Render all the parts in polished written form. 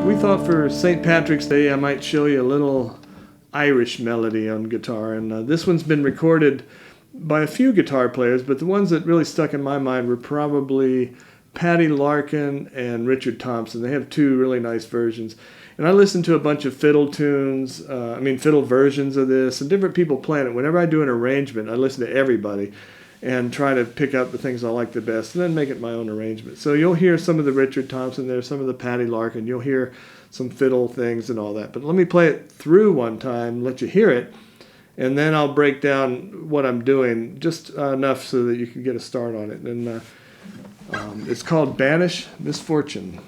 We thought for St. Patrick's Day I might show you a little Irish melody on guitar, and this one's been recorded by a few guitar players, but the ones that really stuck in my mind were probably Paddy Larkin and Richard Thompson. They have two really nice versions. And I listened to a bunch of fiddle tunes, fiddle versions of this, and different people playing it. Whenever I do an arrangement, I listen to everybody and try to pick out the things I like the best, and then make it my own arrangement. So you'll hear some of the Richard Thompson there, some of the Paddy Larkin, you'll hear some fiddle things and all that. But let me play it through one time, let you hear it, and then I'll break down what I'm doing, just enough so that you can get a start on it. And it's called Banish Misfortune.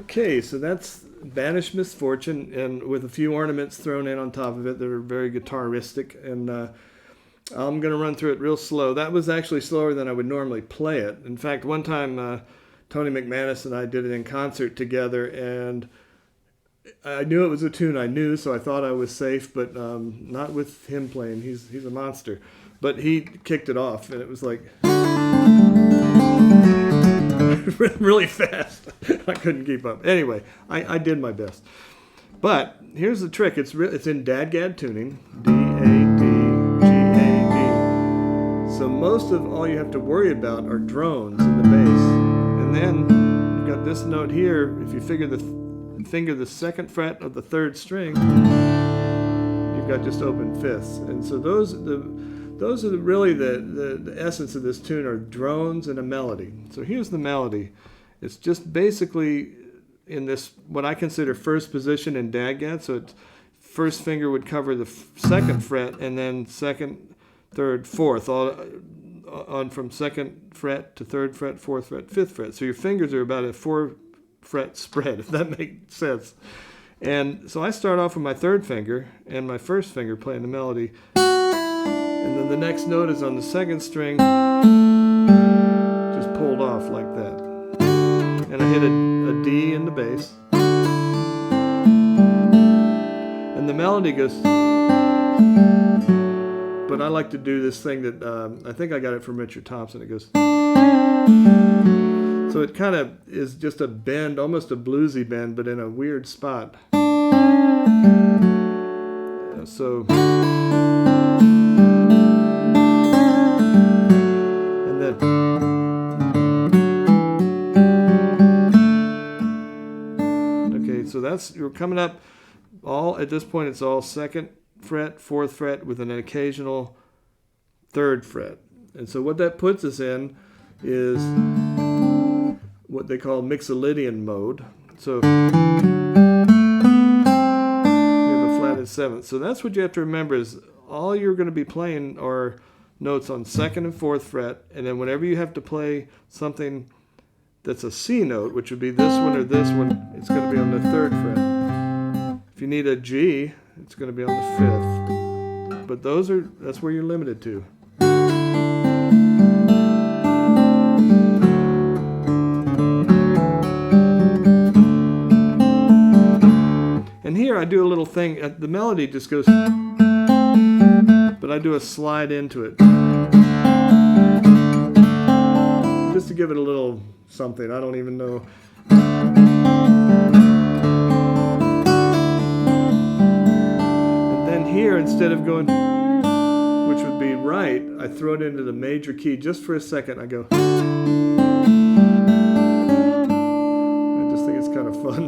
Okay, so that's Banish Misfortune, and with a few ornaments thrown in on top of it that are very guitaristic. And I'm going to run through it real slow. That was actually slower than I would normally play it. In fact, one time Tony McManus and I did it in concert together, and I knew it was a tune I knew, so I thought I was safe, but not with him playing. He's a monster. But he kicked it off, and it was like really fast. I couldn't keep up. Anyway, I did my best. But here's the trick. It's in Dadgad tuning. D, A, D, G, A, D. So most of all you have to worry about are drones in the bass. And then you've got this note here. If you finger the second fret of the third string, you've got just open fifths. And so those are really the essence of this tune, are drones and a melody. So here's the melody. It's just basically in this, what I consider first position in Dadgad. So first finger would cover the second fret, and then second, third, fourth, all on from second fret to third fret, fourth fret, fifth fret. So your fingers are about a 4-fret spread, if that makes sense. And so I start off with my third finger and my first finger playing the melody. And then the next note is on the second string, just pulled off like that. And I hit a D in the bass. And the melody goes, but I like to do this thing that, I think I got it from Richard Thompson. It goes, so it kind of is just a bend, almost a bluesy bend, but in a weird spot. So... So you're coming up all, at this point it's all second fret, fourth fret with an occasional third fret. And so what that puts us in is what they call Mixolydian Mode. So you have a flatted seventh. So that's what you have to remember, is all you're going to be playing are notes on second and fourth fret, and then whenever you have to play something that's a C note, which would be this one or this one, it's going to be on the third fret. If you need a G, it's going to be on the fifth. But that's where you're limited to. And here I do a little thing, the melody just goes, but I do a slide into it. Just to give it a little something, I don't even know. here, instead of going, which would be right, I throw it into the major key just for a second. I go. I just think it's kind of fun.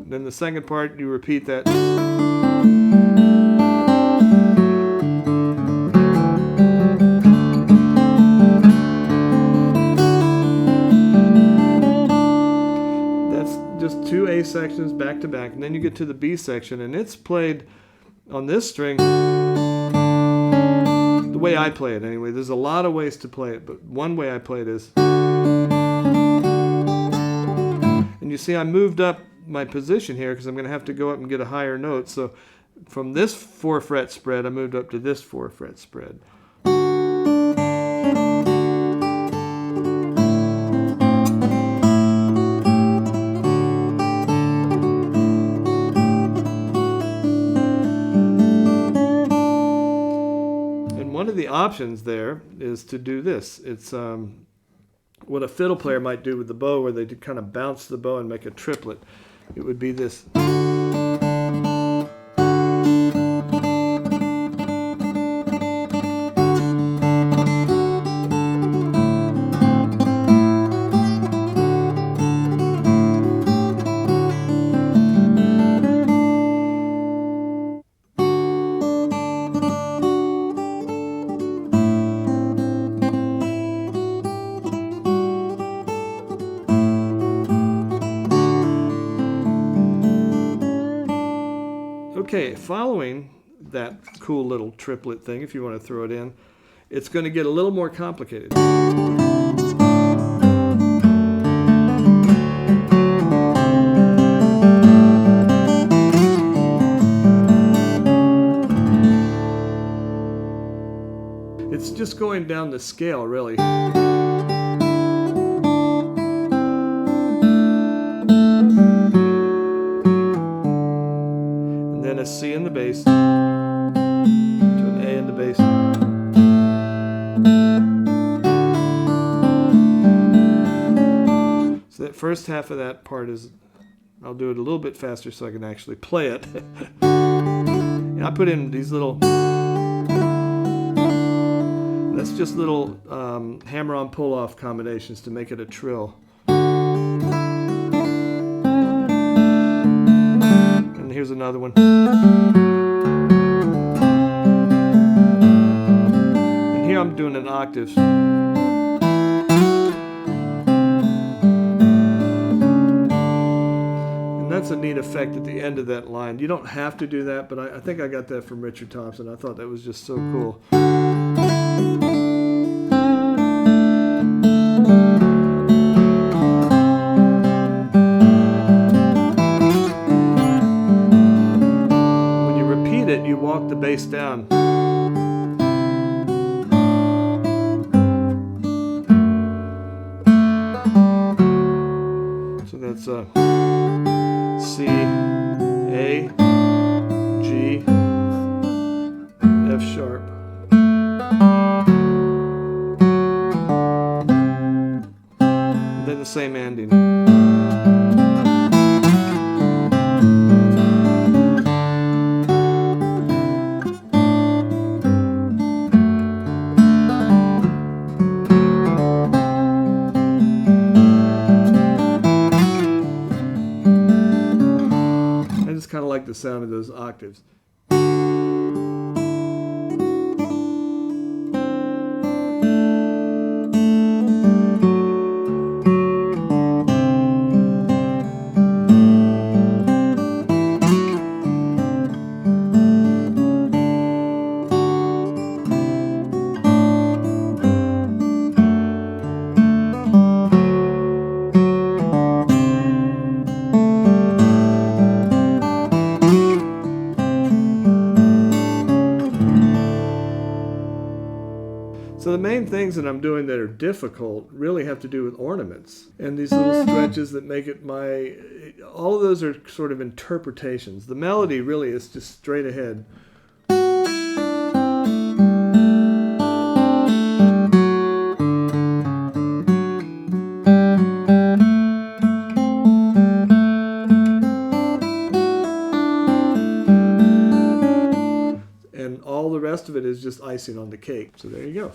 Then the second part, you repeat that. That's just two A sections back to back, and then you get to the B section, and it's played on this string the way I play it anyway. There's a lot of ways to play it, but one way I play it is, and you see I moved up my position here because I'm going to have to go up and get a higher note. So from this 4-fret spread, I moved up to this 4-fret spread. And one of the options there is to do this. It's what a fiddle player might do with the bow, where they kind of bounce the bow and make a triplet. It would be this. Okay, following that cool little triplet thing, if you want to throw it in, it's going to get a little more complicated. It's just going down the scale, really. A C in the bass to an A in the bass. So that first half of that part is, I'll do it a little bit faster so I can actually play it. And I put in these little, that's just little hammer-on pull-off combinations to make it a trill. Here's another one. And here I'm doing an octave. And that's a neat effect at the end of that line. You don't have to do that, but I think I got that from Richard Thompson. I thought that was just so cool. You walk the bass down. So that's C, A, G, F sharp. And then the same ending. Kind of like the sound of those octaves. that I'm doing that are difficult really have to do with ornaments. And these little stretches that make it all of those are sort of interpretations. The melody really is just straight ahead. And all the rest of it is just icing on the cake. So there you go.